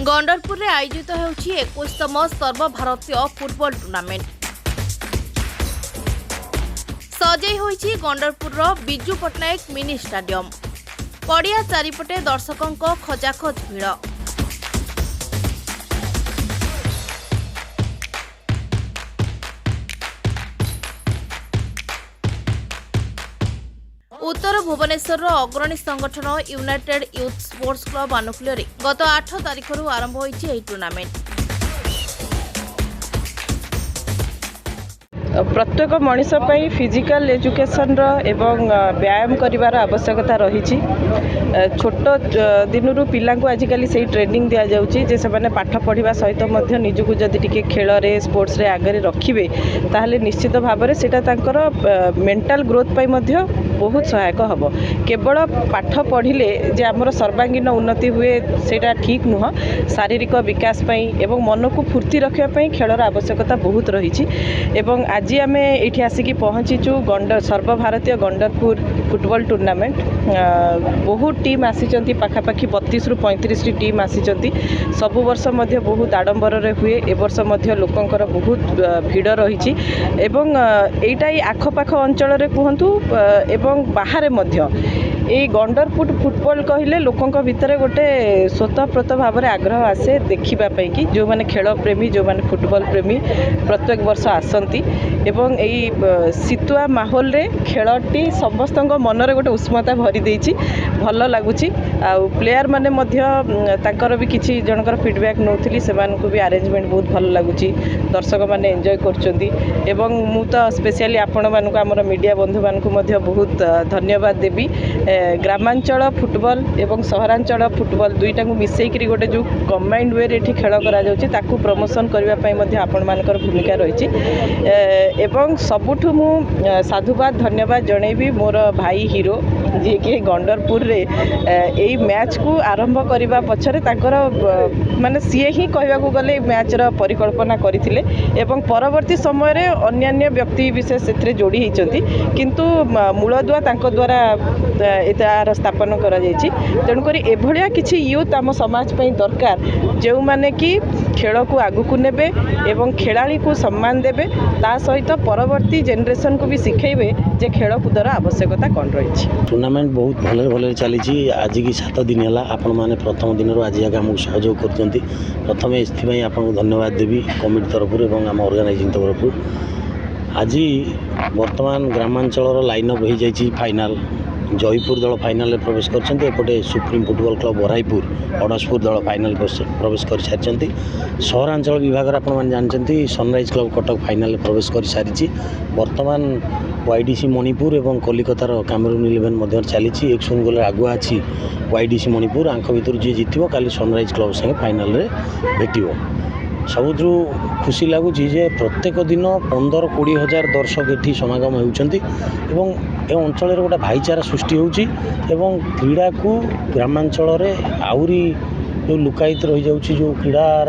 गंडरपुर में आयोजित होउछि 21तम सर्वभारतीय football tournament. सजाई होइछि गंडरपुर बिजू पट्टनायक मिनी स्टेडियम। पड़िया चारिपटे दर्शकों खजाखज भिड़। उत्तर भुवनेश्वर अग्रणी संगठन यूनाइटेड यूथ स्पोर्ट्स क्लब आनुकूल्य गत 8 तारिख आरंभ होइछि टूर्नामेंट। प्रत्येक मनीष फिजिकल एजुकेशन एवं व्यायाम करिवार आवश्यकता रही। छोट दिन पिला आजिकल से ट्रेनिंग दि जाउछि जे से पाठ पढ़ा सहित निजक जदि टिके खेल रे स्पोर्ट्स रे आगे रखिबे ताहले निश्चित भाव में सेटा तांकर मेंटल ग्रोथ पाई मध्य बहुत सहायक हबो। केवल पाठ पढ़िले जे हमर सर्वांगीन उन्नति हुए सेटा ठीक नुह। शारीरिक विकास पाई एवं मन को फूर्ति रखिया पाई खेलर आवश्यकता बहुत रही। एवं आज आम ये आसिक पहुँचीचु सर्वभारतीय गंडरपुर फुटबॉल टूर्नामेंट। बहुत टीम आसी पाखापाखि 32 ରୁ 35 टीम आसी। सब वर्ष मध्य बहुत आडंबर हुए। ए वर्ष मध्य लोकंकर बहुत भिड़ रही। एवं एटा आखपाख अंचल कहतु एवं बाहर मध्य ये गंडरपुर फुटबॉल कहले लोकों भितर गोटे स्वतःप्रत भाव में आग्रह आसे देखापी कि जो मैंने खेल प्रेमी जो मैंने फुटबॉल प्रेमी प्रत्येक वर्ष आसती एवं यही शीतुआ माहौल रे खेलटी समस्त मन रे गोटे उष्मता भरी देछि। भल लगुच प्लेयर माने तांकर भी किसी जनकर फीडबैक नौथिली से भी अरेंजमेंट बहुत भल लगुच। दर्शक माने एंजॉय करछंती एवं मु तो स्पेशली आपण मानक हमर मीडिया बंधु मानक बहुत धन्यवाद देबी। ग्रामांचल फुटबॉल एवं सहरांचल फुटबॉल दुईटा को मिसेइकरी गोटे जो कंबाइंड वे रे खेल करा जाउची ताकू प्रमोशन करबा पई मध्ये आपण मानकर भूमिका रही। एवं सबुठु मु साधुवाद धन्यवाद जनैबी मोर भाई हीरो जी कि गंडरपुर रे एई मैच को आरंभ करबा पछरे ताकर माने सीए ही कहबा को गले मैच रो परिकल्पना करथिले एवं परवर्ती समय रे अन्य व्यक्ति विशेष सेथरे जोड़ी हिचंती किंतु मूलदुआ तांको द्वारा एतार स्थापन करा जायछि। तेणु करी एभलिया किछि यूथ आम समाज पई दरकार जो माने कि खेल को आगु को नेबे एवं खेलाड़ी को सम्मान देबे ता सहित परवर्ती जेनरेशन को भी सिखेबे जे खेल कूदर आवश्यकता कौन रही। टूर्नामेंट बहुत भले भले चली। आज की 7 दिन है आपण मैंने प्रथम दिन आज आगे आमको सहयोग कर प्रथम इस आपको धन्यवाद देवी कमिटी तरफ और आम ऑर्गेनाइजिंग तरफ। आज वर्तमान ग्रामांचल लाइनअप हो जाए फाइनाल जयपुर दल फाइनाल प्रवेश करपटे सुप्रीम फुटबॉल क्लब बराईपुर अड़सपुर दल फाइनाल प्रवेश कर सारी। सहरांचल विभाग आपने जानते सनराइज क्लब कटक फाइनाल प्रवेश कर सारी। वर्तमान वाईडीसी मणिपुर और कलिकतार कामरून 11 चली। 1-0 गोल आगुआ अच्छी वाईडीसी मणिपुर आंख भितर जी जीत काली सनराइज क्लब संगे फाइनाल भेट। सबुठू खुशी लगुच प्रत्येक दिन 15-20 हजार दर्शक ये समागम होती ए अंचल गोटे भाईचारा सृष्टि होची एवं क्रीड़ा को ग्रामांचल आउरी जो लुकायित रही जाउची जो क्रीड़ार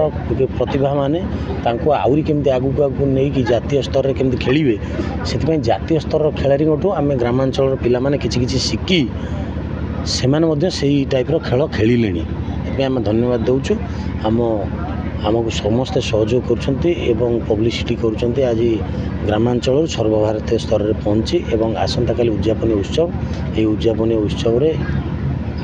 प्रतिभा माने तांको आउरी केमती आगु आगु नहीं कि जातीय स्तर रे केमती खेलिबे से जातीय स्तर खेलाड़ी आम ग्रामांचल पिला माने किछि शिखी से टाइप खेल खेलिले। आम धन्यवाद दौचु। आमको समस्ते सहयोग कर पब्लिसिटी कर आज ग्रामांचल सर्वभारतीय स्तर में पहुँची एवं आसंता काली उद्यापनी उत्सव ये उद्यापनी उत्सव रे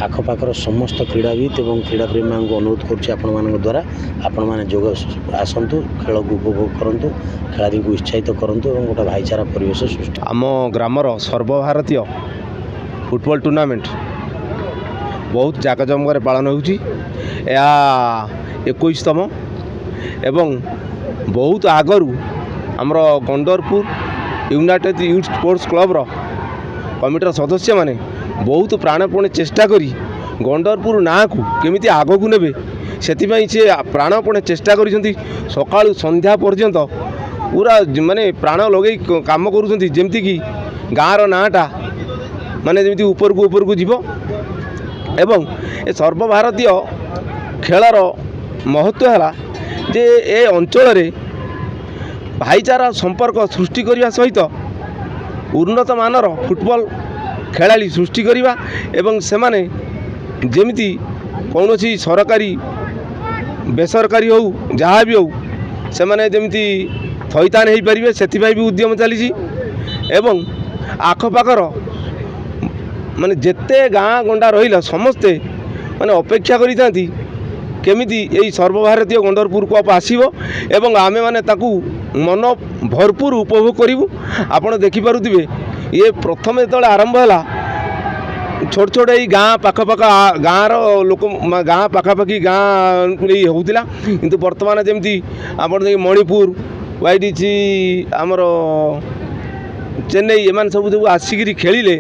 आखपाखर समस्त क्रीड़ाविद और क्रीड़ाप्रेमी को अनुरोध कर द्वारा आपण मैंने जोग आसतु खेल को उपभोग करूँ खेलाड़ी को उत्साहित करूँ और गोटे भाईचारा परिवेश सृष्टि। आम ग्रामर सर्वभारतीय फुटबॉल टूर्नामेंट बहुत जाकजमक पालन होउछि। 21तम एवं बहुत आगरू आमर गंडरपुर यूनाइटेड यूथ स्पोर्ट्स क्लब कमिटर सदस्य माने बहुत प्राणपण चेष्टा करी गंडरपुर ना को केमिति आग को नेबे से प्राणपण चेष्टा करिसेंती। सकाळु संध्या पर्यंत पूरा माने प्राण लगे काम करूछंती जेमती कि गाँर नाटा माने जेमती ऊपर को जीव एवं ए सर्वभारतीय खेलर महत्व है जे ए अंचल रे भाईचारा संपर्क सृष्टि करने सहित उन्नत मानर फुटबॉल खेलाड़ी सृष्टि करवा एवं से माने जेमिति कौन सरकारी ବେସରକାରୀ ହଉ ଯାହା ବି ହଉ ସେମାନେ ଯେମିତି ଥଇଥାନ ହେଇପାରିବେ ସେଥିପାଇଁ ବି ଉଦ୍ୟମ ଚାଲିଛି ଏବଂ ଆଖପାଖର ମାନେ ଯେତେ ଗାଁ ଗଣ୍ଡା ରହିଲା ସମସ୍ତେ ମାନେ ଅପେକ୍ଷା କରିଥାନ୍ତି କେମିତି ଏଇ ସର୍ବଭାରତୀୟ ଗଣ୍ଡରପୁର କପ୍ ଆସିବ ଏବଂ ଆମେମାନେ ତାକୁ ମନ ଭରପୁର ଉପଭୋଗ କରିବୁ। ଆପଣ ଦେଖିପାରୁଥିବେ ଇଏ ପ୍ରଥମେ ଯେତେବେଳେ ଆରମ୍ଭ ହେଲା ଛୋଟ ଛୋଟ ଏଇ ଗାଁ ପାଖାପାଖ ଗାଁର ଲୋକ ଗାଁ ପାଖାପାଖି ଗାଁ ଏଇ ହେଉଥିଲା କିନ୍ତୁ ବର୍ତ୍ତମାନ ଯେମିତି ଆପଣ ଦେଖି ମଣିପୁର ୱାଇଡିସି ଆମର ଚେନ୍ନାଇ ଏମାନେ ସବୁ ଆସିକିରି ଖେଳିଲେ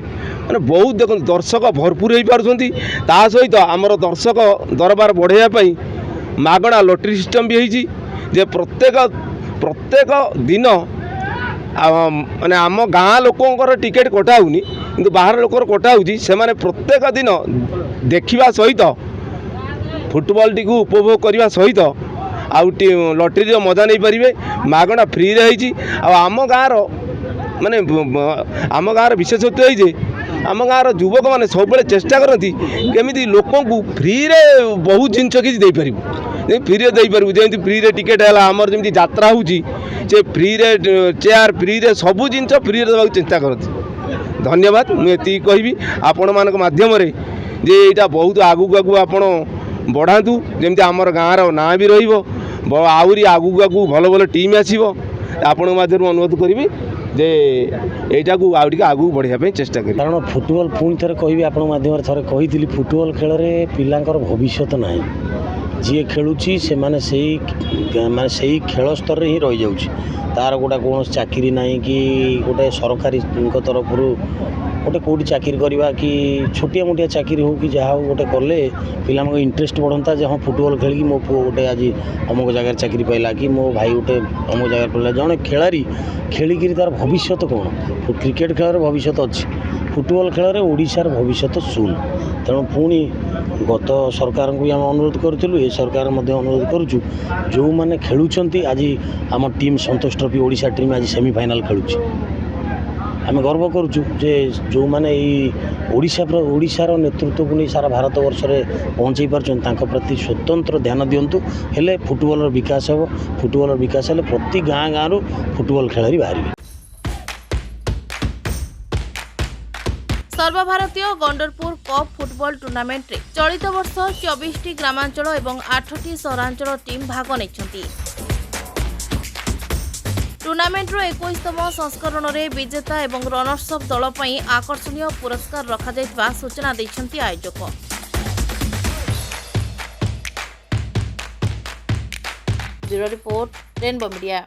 ମାନେ ବହୁତ ଦେଖନ୍ତୁ ଦର୍ଶକ ଭରପୁର ହେଇପାରୁଛନ୍ତି। ତା ସହିତ ଆମର ଦର୍ଶକ ଦରବାର ବଢ଼ାଇବା ପାଇଁ ମାଗଣା ଲଟେରୀ ସିଷ୍ଟମ୍ ବି ହେଇଛି ଯେ ପ୍ରତ୍ୟେକ ଦିନ ମାନେ ଆମ ଗାଁ ଲୋକଙ୍କର ଟିକେଟ୍ କଟା ହେଉନି କିନ୍ତୁ ବାହାର ଲୋକର କଟା ହେଉଛି। ସେମାନେ ପ୍ରତ୍ୟେକ ଦିନ ଦେଖିବା ସହିତ ଫୁଟବଲଟିକୁ ଉପଭୋଗ କରିବା ସହିତ ଆଉ ଲଟେରୀର ମଜା ନେଇପାରିବେ। ମାଗଣା ଫ୍ରିରେ ହେଇଛି। ଆଉ ଆମ ଗାଁର ମାନେ ଆମ ଗାଁର ବିଶେଷତ୍ୱ ଏଇ ଯେ ଆମ ଗାଁର ଯୁବକମାନେ ସବୁବେଳେ ଚେଷ୍ଟା କରନ୍ତି କେମିତି ଲୋକଙ୍କୁ ଫ୍ରିରେ ବହୁତ ଜିନିଷ କିଛି ଦେଇପାରିବୁ ଫ୍ରିରେ ଦେଇପାରିବୁ ଯେମିତି ଫ୍ରିରେ ଟିକେଟ୍ ହେଲା ଆମର ଯେମିତି ଯାତ୍ରା ହେଉଛି ସେ ଫ୍ରିରେ ଚେୟାର ଫ୍ରିରେ ସବୁ ଜିନିଷ ଫ୍ରିରେ ଦେବାକୁ ଚେଷ୍ଟା କରନ୍ତି। ଧନ୍ୟବାଦ। ମୁଁ ଏତିକି କହିବି ଆପଣମାନଙ୍କ ମାଧ୍ୟମରେ ଯେ ଏଇଟା ବହୁତ ଆଗକୁ ଆପଣ ବଢ଼ାନ୍ତୁ ଯେମିତି ଆମର ଗାଁର ନାଁ ବି ରହିବ ଆହୁରି ଆଗକୁ ଭଲ ଭଲ ଟିମ୍ ଆସିବ। ଆପଣଙ୍କ ମାଧ୍ୟମରେ ଅନୁରୋଧ କରିବି ଯେ এইটাକୁ ଆଉ ଟିକେ ଆଗକୁ ବଢ଼ିବା ପାଇଁ ଚେଷ୍ଟା କରିବି। କାରଣ ଫୁଟବଲ ପୁଣି ଥରେ କହିବି ଆପଣଙ୍କ ମାଧ୍ୟମରେ ଥରେ କହିଥିଲି ଫୁଟବଲ ଖେଳରେ ପିଲାଙ୍କର ଭବିଷ୍ୟତ ନାହିଁ। ଯିଏ ଖେଳୁଛି ସେମାନେ ସେଇ ଖେଳ ସ୍ତରରେ ହିଁ ରହିଯାଉଛି। ତାର କୌଣସି ଚାକିରି ନାହିଁ କି ଗୋଟେ ସରକାରୀଙ୍କ ତରଫରୁ ଗୋଟେ କେଉଁଠି ଚାକିରି କରିବା କି ଛୋଟିଆ ମୋଟିଆ ଚାକିରି ହେଉ କି ଯାହା ହେଉ ଗୋଟେ କଲେ ପିଲାମାନଙ୍କ ଇଣ୍ଟରେଷ୍ଟ ବଢ଼ନ୍ତା ଯେ ହଁ ଫୁଟବଲ ଖେଳିକି ମୋ ପୁଅ ଗୋଟେ ଆଜି ଅମୁକ ଜାଗାରେ ଚାକିରି ପାଇଲା କି ମୋ ଭାଇ ଗୋଟେ ଅମୁକ ଜାଗାରେ ପାଇଲା। ଜଣେ ଖେଳାଳି ଖେଳିକିରି ତାର ଭବିଷ୍ୟତ କ'ଣ? କ୍ରିକେଟ ଖେଳରେ ଭବିଷ୍ୟତ ଅଛି, ଫୁଟବଲ ଖେଳରେ ଓଡ଼ିଶାର ଭବିଷ୍ୟତ ଶୂନ। ତେଣୁ ପୁଣି ଗତ ସରକାରଙ୍କୁ ବି ଆମେ ଅନୁରୋଧ କରୁଥିଲୁ ଏ ସରକାର ମଧ୍ୟ ଅନୁରୋଧ କରୁଛୁ ଯେଉଁମାନେ ଖେଳୁଛନ୍ତି ଆଜି ଆମ ଟିମ୍ ସନ୍ତୋଷ ଟ୍ରଫି ଓଡ଼ିଶା ଟିମ୍ ଆଜି ସେମିଫାଇନାଲ୍ ଖେଳୁଛି। ଆମେ ଗର୍ବ କରୁଛୁ ଯେ ଯେଉଁମାନେ ଏଇ ଓଡ଼ିଶାର ନେତୃତ୍ୱକୁ ନେଇ ସାରା ଭାରତ ବର୍ଷରେ ପହଞ୍ଚାଇ ପାରୁଛନ୍ତି ତାଙ୍କ ପ୍ରତି ସ୍ୱତନ୍ତ୍ର ଧ୍ୟାନ ଦିଅନ୍ତୁ। ହେଲେ ଫୁଟବଲର ବିକାଶ ହେବ। ଫୁଟବଲର ବିକାଶ ହେଲେ ପ୍ରତି ଗାଁରୁ ଫୁଟବଲ ଖେଳାଳି ବାହାରିବେ। ସର୍ବଭାରତୀୟ ଗଣ୍ଡରପୁର କପ୍ ଫୁଟବଲ ଟୁର୍ଣ୍ଣାମେଣ୍ଟରେ ଚଳିତ ବର୍ଷ 24ଟି ଗ୍ରାମାଞ୍ଚଳ ଏବଂ 8ଟି ସହରାଞ୍ଚଳ ଟିମ୍ ଭାଗ ନେଇଛନ୍ତି। ଟୁର୍ଣ୍ଣାମେଣ୍ଟର 21ତମ ସଂସ୍କରଣରେ ବିଜେତା ଏବଂ ରନର୍ସ ଅପ୍ ଦଳ ପାଇଁ ଆକର୍ଷଣୀୟ ପୁରସ୍କାର ରଖାଯାଇଥିବା ସୂଚନା ଦେଇଛନ୍ତି ଆୟୋଜକ। Bureau report, rainbow media.